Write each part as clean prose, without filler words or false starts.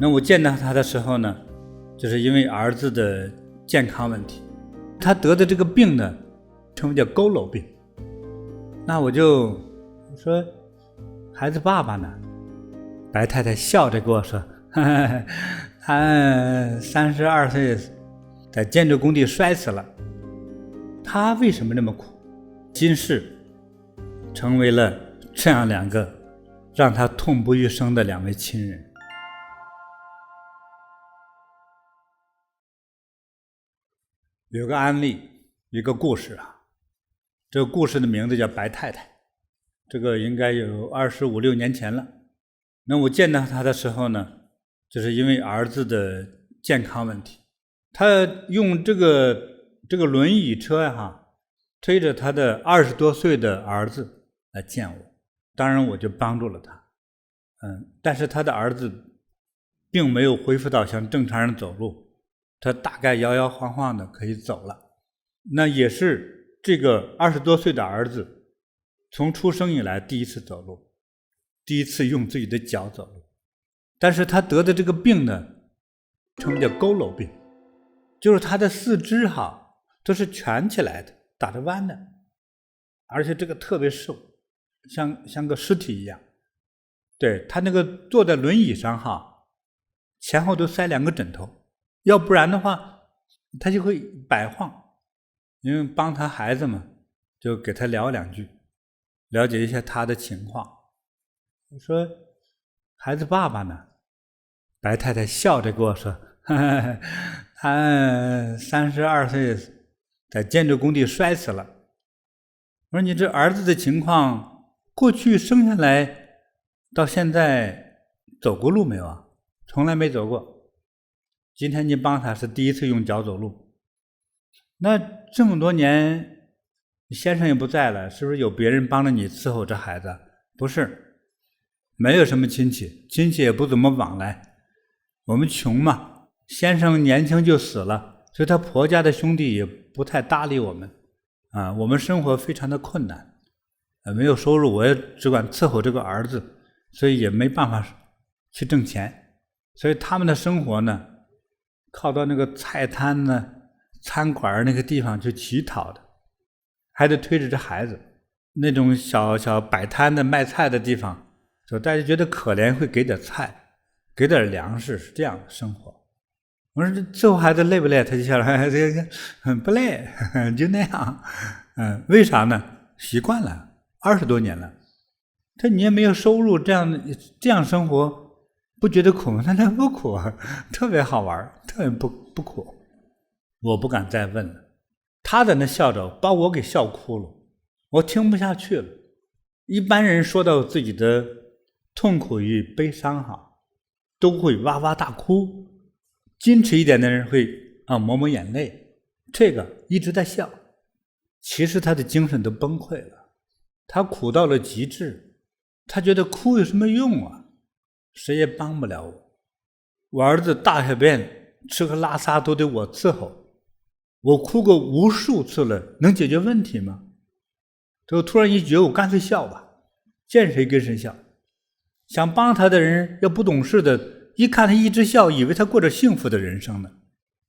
那我见到他的时候呢，就是因为儿子的健康问题，他得的这个病呢，称为叫佝偻病。那我说孩子爸爸呢？白太太笑着跟我说，呵呵，他32岁在建筑工地摔死了。他为什么那么苦？今世成为了这样两个让他痛不欲生的两位亲人。有个案例，一个故事啊，这个故事的名字叫白太太，这个应该有25、26年前了。那我见到他的时候呢，就是因为儿子的健康问题，他用这个轮椅车推着他的20多岁的儿子来见我，当然我就帮助了他。但是他的儿子并没有恢复到像正常人走路，他大概摇摇晃晃的可以走了。那也是这个20多岁的儿子从出生以来第一次走路，第一次用自己的脚走路。但是他得的这个病呢，称为叫佝偻病，就是他的四肢都是蜷起来的，打着弯的，而且这个特别瘦，像个尸体一样。对，他那个坐在轮椅上前后都塞2个枕头，要不然的话他就会摆晃。因为帮他孩子嘛，就给他聊2句，了解一下他的情况。我说孩子爸爸呢？白太太笑着跟我说，呵呵，他32岁在建筑工地摔死了。我说你这儿子的情况，过去生下来到现在走过路没有啊？从来没走过。今天你帮他是第一次用脚走路。那这么多年先生也不在了，是不是有别人帮着你伺候这孩子？不是，没有什么亲戚也不怎么往来。我们穷嘛，先生年轻就死了，所以他婆家的兄弟也不太搭理我们我们生活非常的困难，没有收入，我也只管伺候这个儿子，所以也没办法去挣钱。所以他们的生活呢，靠到那个菜摊呢、餐馆那个地方去乞讨的，还得推着这孩子。那种小摆摊的卖菜的地方，所以大家觉得可怜，会给点菜，给点粮食，是这样的生活。我说这伺候孩子累不累？他就笑了，不累，就那样。为啥呢？习惯了，20多年了。他你也没有收入，这样生活不觉得苦吗？他不苦，特别好玩，特别不苦。我不敢再问了，他在那笑着，把我给笑哭了，我听不下去了。一般人说到自己的痛苦与悲伤都会哇哇大哭，矜持一点的人会抹抹眼泪，这个一直在笑。其实他的精神都崩溃了，他苦到了极致，他觉得哭有什么用啊？谁也帮不了我。我儿子大小便吃喝拉撒都得我伺候，我哭过无数次了，能解决问题吗？这个突然一觉，我干脆笑吧，见谁跟谁笑。想帮他的人要不懂事的，一看他一直笑，以为他过着幸福的人生呢。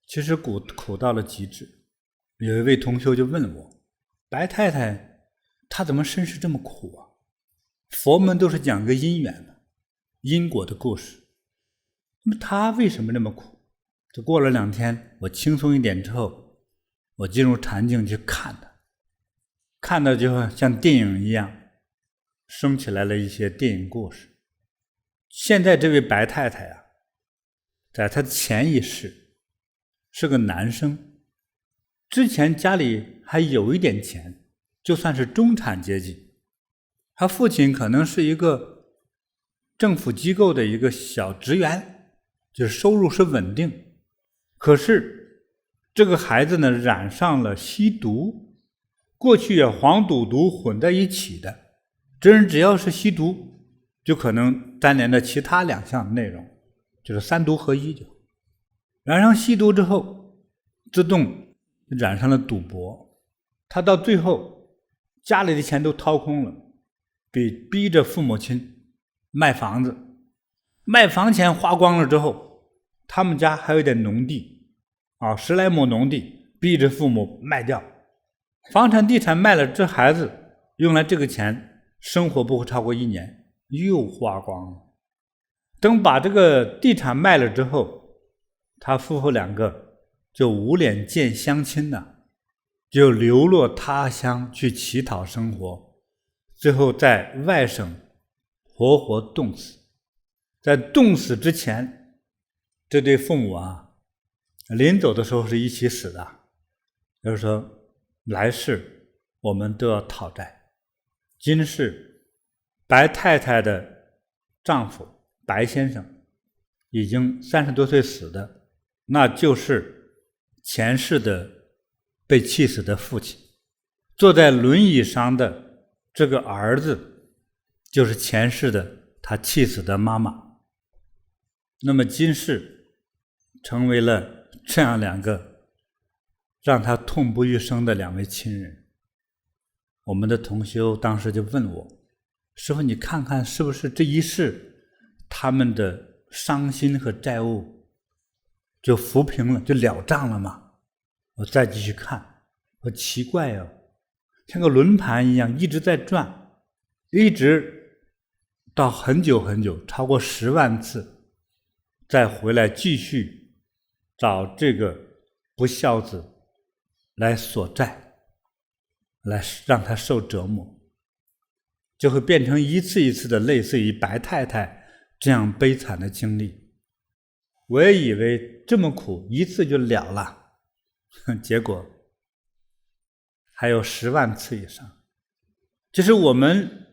其实苦到了极致。有一位同修就问我，白太太她怎么身世这么苦啊？佛门都是讲个因缘的，因果的故事，那么她为什么那么苦？这过了2天，我轻松一点之后，我进入禅境去看她，看到就像电影一样，生起来了一些电影故事。现在这位白太太在她的前一世是个男生，之前家里还有一点钱，就算是中产阶级。他父亲可能是一个政府机构的一个小职员，就是收入是稳定。可是这个孩子呢，染上了吸毒，过去黄赌毒混在一起的，这人只要是吸毒，就可能沾连着其他2项内容，就是3毒合一。就染上吸毒之后，自动染上了赌博，他到最后家里的钱都掏空了，逼着父母亲卖房子，卖房钱花光了之后，他们家还有点农地10来亩农地，逼着父母卖掉。房产地产卖了，这孩子用来这个钱生活不会超过1年，又花光了。等把这个地产卖了之后，他夫妇2个就无脸见乡亲了，就流落他乡去乞讨生活，最后在外省活活冻死。在冻死之前，这对父母临走的时候是一起死的，就是说来世我们都要讨债。今世白太太的丈夫白先生已经30多岁死的，那就是前世的被气死的父亲。坐在轮椅上的这个儿子就是前世的他气死的妈妈。那么今世成为了这样2个让他痛不欲生的2位亲人。我们的同修当时就问我，师父，你看看是不是这一世他们的伤心和债务就抚平了，就了账了吗？我再继续看，我奇怪像个轮盘一样一直在转，一直到很久很久，超过10万次，再回来继续找这个不孝子来索债，来让他受折磨，就会变成一次一次的类似于白太太这样悲惨的经历。我也以为这么苦一次就了了，结果还有10万次以上。就是我们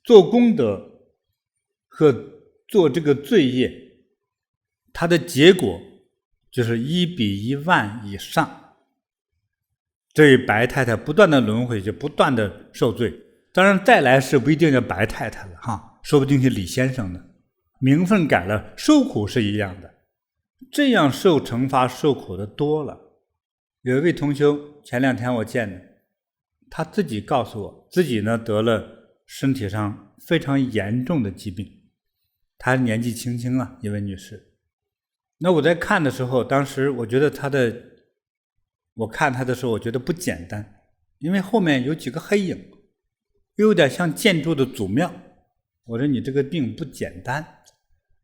做功德和做这个罪业，它的结果就是1比1万以上。这白太太不断的轮回，就不断的受罪。当然再来世不一定叫白太太了说不定是李先生的，名分改了，受苦是一样的。这样受惩罚受苦的多了。有一位同修前2天我见的，他自己告诉我，自己呢得了身体上非常严重的疾病。她年纪轻轻一位女士。那我在看的时候，当时我觉得我看她的时候，我觉得不简单，因为后面有几个黑影，又有点像建筑的祖庙。我说你这个病不简单，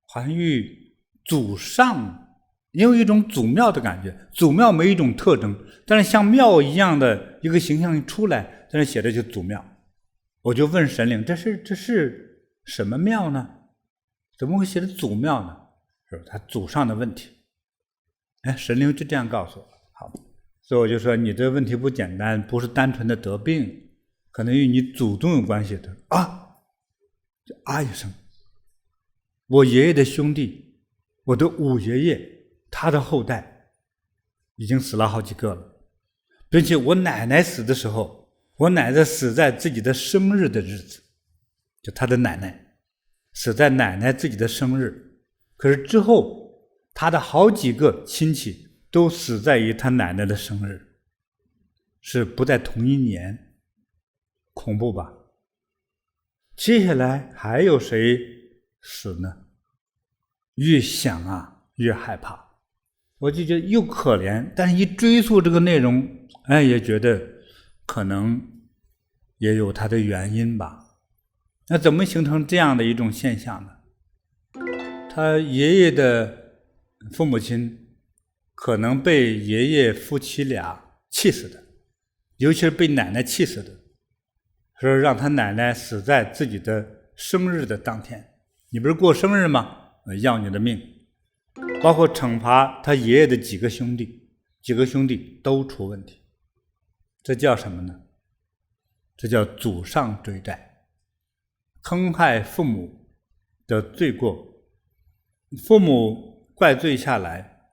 好像与祖上也有一种祖庙的感觉。祖庙没一种特征，但是像庙一样的一个形象一出来，在那写的就祖庙。我就问神灵，这是什么庙呢？怎么会写的祖庙呢？是他祖上的问题。神灵就这样告诉我。好，所以我就说你这问题不简单，不是单纯的得病，可能与你祖宗有关系的。就一声，我爷爷的兄弟，我的5爷爷，他的后代已经死了好几个了，并且我奶奶死的时候，我奶奶死在自己的生日的日子，就他的奶奶死在奶奶自己的生日。可是之后他的好几个亲戚都死在于他奶奶的生日，是不在同一年。恐怖吧？接下来还有谁死呢？越想越害怕。我就觉得又可怜，但是一追溯这个内容，也觉得可能也有它的原因吧。那怎么形成这样的一种现象呢？他爷爷的父母亲可能被爷爷夫妻俩气死的，尤其是被奶奶气死的，说让他奶奶死在自己的生日的当天。你不是过生日吗？要你的命。包括惩罚他爷爷的几个兄弟都出问题。这叫什么呢？这叫祖上追债，坑害父母的罪过。父母怪罪下来，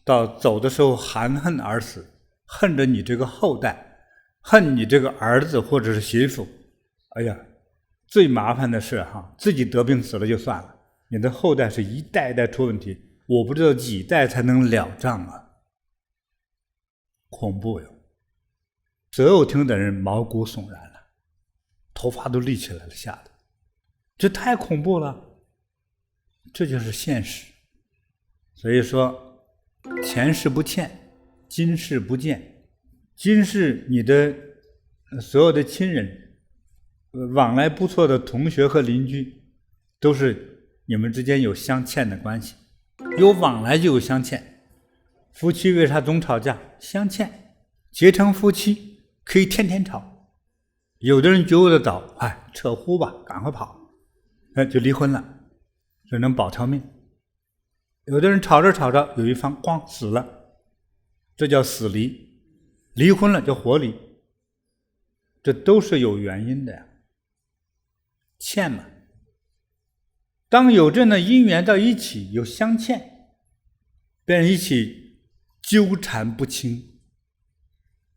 到走的时候含恨而死，恨着你这个后代，恨你这个儿子或者是媳妇。最麻烦的是自己得病死了就算了，你的后代是一代一代出问题，我不知道几代才能了账恐怖哟！所有听的人毛骨悚然了，头发都立起来了，吓得这太恐怖了。这就是现实。所以说，前世不欠，今世不见。今世你的所有的亲人，往来不错的同学和邻居，都是你们之间有相欠的关系。有往来就有相欠。夫妻为啥总吵架？相欠。结成夫妻可以天天吵。有的人觉悟的早，扯呼吧，赶快跑，就离婚了，只能保条命。有的人吵着吵着，有一方咣死了，这叫死离。离婚了叫活离。这都是有原因的呀。欠嘛，当有这样的因缘到一起，有相欠，便一起纠缠不清，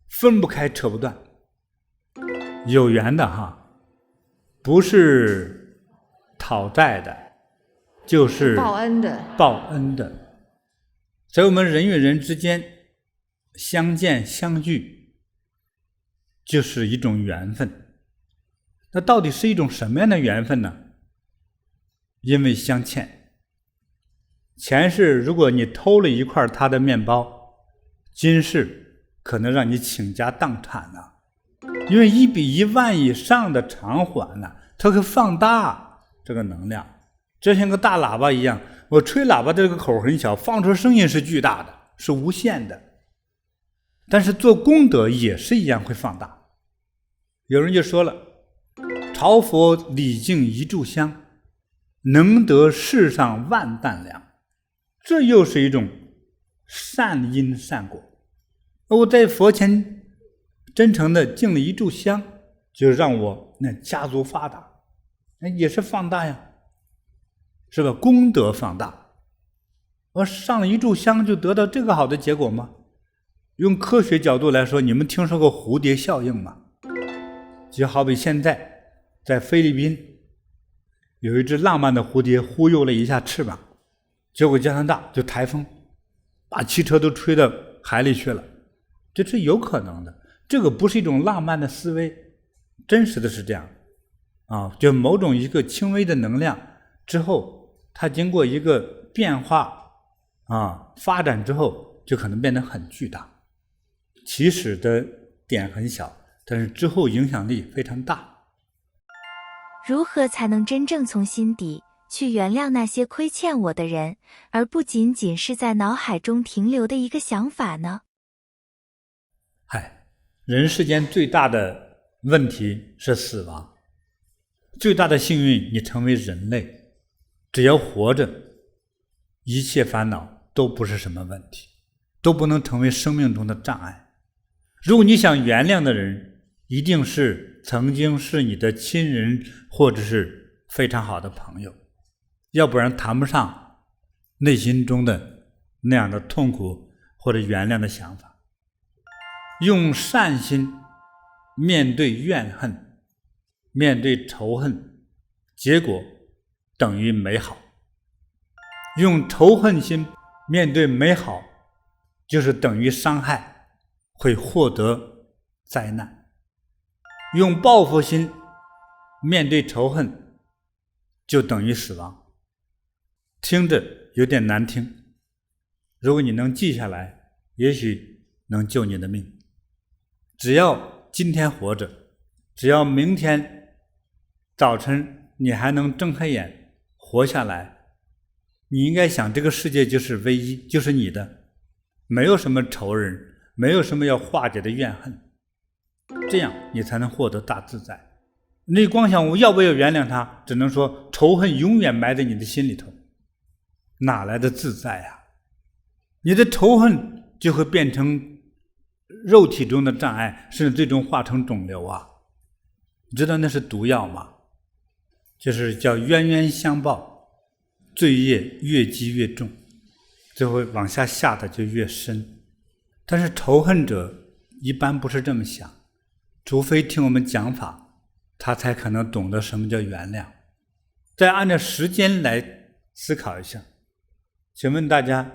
分不开扯不断。有缘的不是讨债的，就是报恩的。报恩的。在我们人与人之间相见相聚，就是一种缘分。那到底是一种什么样的缘分呢？因为相欠。前世如果你偷了一块他的面包，今世可能让你倾家荡产了。因为1比1万以上的偿还呢，它会放大这个能量，就像个大喇叭一样，我吹喇叭这个口很小，放出声音是巨大的，是无限的。但是做功德也是一样会放大。有人就说了，朝佛礼敬一炷香，能得世上万担粮。这又是一种善因善果。我在佛前真诚的敬了一炷香，就让我那家族发达，也是放大呀，是吧？功德放大。我上了一炷香就得到这个好的结果吗？用科学角度来说，你们听说过蝴蝶效应吗？就好比现在在菲律宾有一只浪漫的蝴蝶忽悠了一下翅膀，结果加拿大就台风把汽车都吹到海里去了。这是有可能的，这个不是一种浪漫的思维，真实的是这样就某种一个轻微的能量之后，它经过一个变化发展之后，就可能变得很巨大。起始的点很小，但是之后影响力非常大。如何才能真正从心底去原谅那些亏欠我的人，而不仅仅是在脑海中停留的一个想法呢？人世间最大的问题是死亡，最大的幸运你成为人类，只要活着，一切烦恼都不是什么问题，都不能成为生命中的障碍。如果你想原谅的人，一定是曾经是你的亲人或者是非常好的朋友，要不然谈不上内心中的那样的痛苦或者原谅的想法。用善心面对怨恨，面对仇恨，结果等于美好。用仇恨心面对美好，就是等于伤害，会获得灾难。用报复心面对仇恨，就等于死亡。听着有点难听，如果你能记下来，也许能救你的命。只要今天活着，只要明天早晨你还能睁开眼活下来，你应该想这个世界就是唯一，就是你的，没有什么仇人，没有什么要化解的怨恨，这样你才能获得大自在。你光想我要不要原谅他，只能说仇恨永远埋在你的心里头，哪来的自在啊？你的仇恨就会变成肉体中的障碍，甚至最终化成肿瘤啊！你知道那是毒药吗？就是叫冤冤相报，罪业越积越重，最后往下下的就越深。但是仇恨者一般不是这么想，除非听我们讲法，他才可能懂得什么叫原谅。再按照时间来思考一下，请问大家，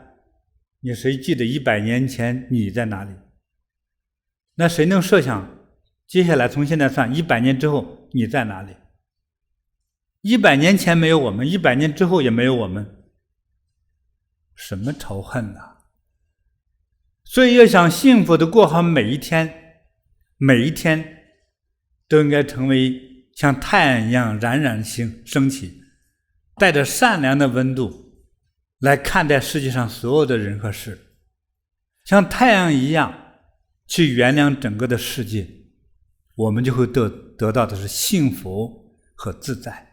你谁记得100年前你在哪里？那谁能设想接下来从现在算100年之后你在哪里？ 100年前没有我们，100年之后也没有我们，什么仇恨啊？所以要想幸福的过好每一天，每一天都应该成为像太阳一样冉冉升起，带着善良的温度来看待世界上所有的人和事，像太阳一样去原谅整个的世界，我们就会得到的是幸福和自在。